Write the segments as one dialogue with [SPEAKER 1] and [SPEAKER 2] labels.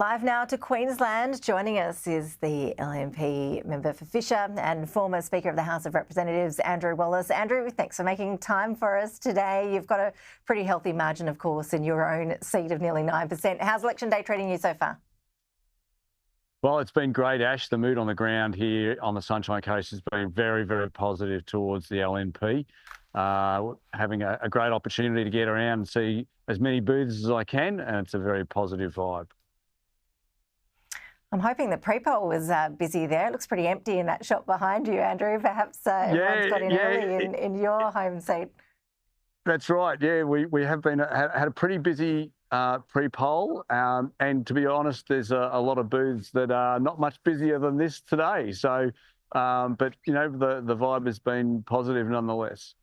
[SPEAKER 1] Live now to Queensland. Joining us is the LNP member for Fisher and former Speaker of the House of Representatives, Andrew Wallace. Andrew, thanks for making time for us today. You've got a pretty healthy margin, of course, in your own seat of nearly 9%. How's election day treating you so far?
[SPEAKER 2] Well, it's been great, Ash. The mood on the ground here on the Sunshine Coast has been very, very positive towards the LNP. Having a great opportunity to get around and see as many booths as I can, and it's a very positive vibe. I'm
[SPEAKER 1] hoping the pre-poll was busy there. It looks pretty empty in that shop behind you, Andrew. Perhaps everyone's got in early in your home seat.
[SPEAKER 2] That's right. Yeah, we have had a pretty busy pre-poll, and to be honest, there's a lot of booths that are not much busier than this today. So, but you know, the vibe has been positive nonetheless.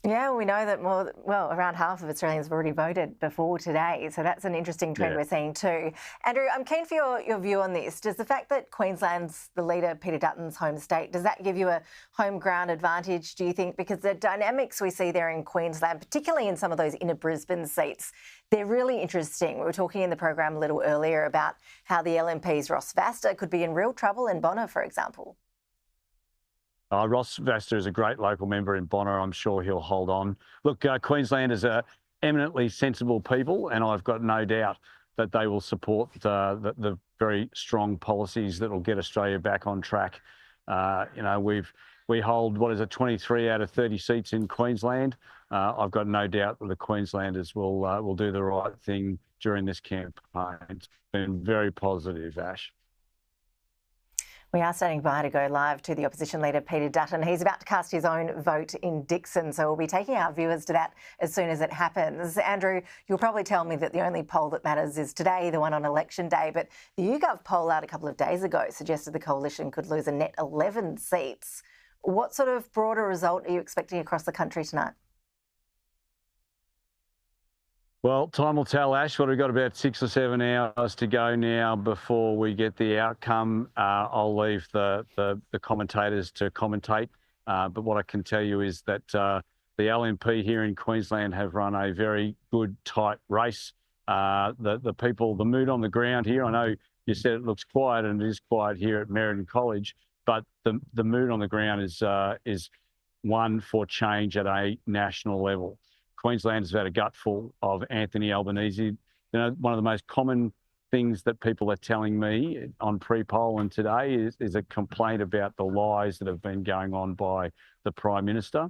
[SPEAKER 1] Yeah, we know that around half of Australians have already voted before today. So that's an interesting trend we're seeing too. Andrew, I'm keen for your view on this. Does the fact that Queensland's the leader, Peter Dutton's home state, does that give you a home ground advantage, do you think? Because the dynamics we see there in Queensland, particularly in some of those inner Brisbane seats, they're really interesting. We were talking in the program a little earlier about how the LNP's Ross Vasta could be in real trouble in Bonner, for example.
[SPEAKER 2] Ross Vasta is a great local member in Bonner. I'm sure he'll hold on. Look, Queenslanders are eminently sensible people, and I've got no doubt that they will support the very strong policies that will get Australia back on track. You know, we hold, 23 out of 30 seats in Queensland. I've got no doubt that the Queenslanders will do the right thing during this campaign. It's been very positive, Ash.
[SPEAKER 1] We are standing by to go live to the opposition leader, Peter Dutton. He's about to cast his own vote in Dickson, so we'll be taking our viewers to that as soon as it happens. Andrew, you'll probably tell me that the only poll that matters is today, the one on election day, but the YouGov poll out a couple of days ago suggested the coalition could lose a net 11 seats. What sort of broader result are you expecting across the country tonight?
[SPEAKER 2] Well, time will tell, Ash. We've got about 6 or 7 hours to go now before we get the outcome. I'll leave the commentators to commentate. But what I can tell you is that the LNP here in Queensland have run a very good, tight race. The people, the mood on the ground here, I know you said it looks quiet, and it is quiet here at Merredin College, but the mood on the ground is one for change at a national level. Queensland has had a gutful of Anthony Albanese. You know, one of the most common things that people are telling me on pre-poll and today is a complaint about the lies that have been going on by the Prime Minister.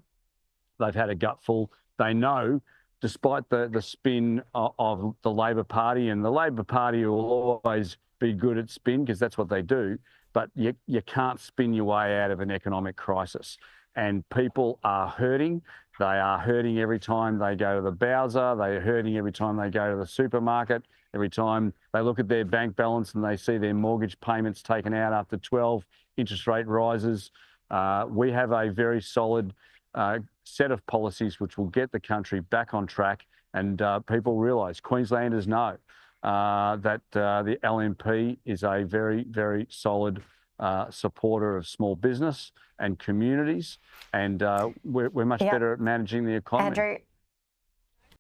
[SPEAKER 2] They've had a gutful. They know, despite the spin of the Labor Party, and the Labor Party will always be good at spin because that's what they do, but you can't spin your way out of an economic crisis. And people are hurting. They are hurting every time they go to the Bowser. They're hurting every time they go to the supermarket. Every time they look at their bank balance and they see their mortgage payments taken out after 12 interest rate rises. We have a very solid set of policies which will get the country back on track. And people realise, Queenslanders know that the LNP is a very, very solid supporter of small business and communities, and we're much better at managing the economy.
[SPEAKER 1] Andrew,